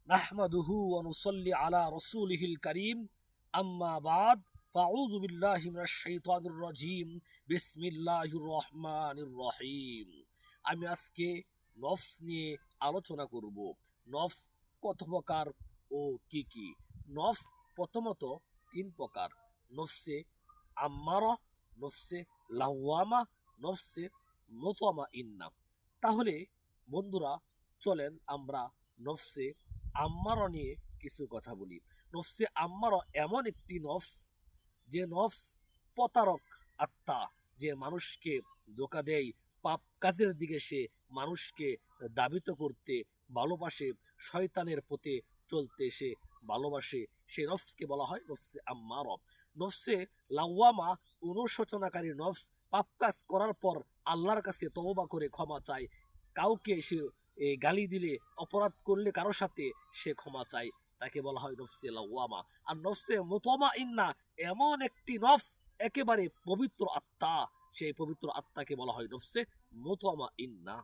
নাহমাদুহু ওয়া নুসাল্লি আলা রাসূলিহিল কারীম, আম্মা বাদ, ফাউযু বিল্লাহি মিনাশ শাইতানির রাজীম, বিসমিল্লাহির রহমানির রহিম। আমি আজকে নফস নিয়ে আলোচনা করব। নফস কত প্রকার ও কি কি? নফস প্রথমত তিন প্রকার: নফসে আম্মারা, নফসে লাওয়ামা, নফসে মুতমাইন্না। তাহলে বন্ধুরা, চলেন আমরা নফসে আম্মারা নিয়ে কিছু কথা বলি। নফসে আম্মারা এমন একটি নফস, যে নফস প্রতারক আত্মা, যে মানুষকে ধোঁকা দেয়, পাপ কাজের দিকে সে মানুষকে দাবিত করতে ভালোবাসে, শয়তানের পথে চলতে সে ভালোবাসে, সে নফসকে বলা হয় নফসে আম্মারা। নফসে লাওয়ামা অনুশোচনাকারী নফস, পাপ কাজ করার পর আল্লাহর কাছে তওবা করে ক্ষমা চায়, কাউকে সে গালি দিলে, অপরাধ করলে কারো সাথে সে ক্ষমা চায়, তাকে বলা হয় নফসে লাওয়ামা। আর নফসে মুতমাইন্না এমন একটি নফস, একেবারে পবিত্র আত্মা, সেই পবিত্র আত্মাকে বলা হয় নফসে মুতমাইন্না।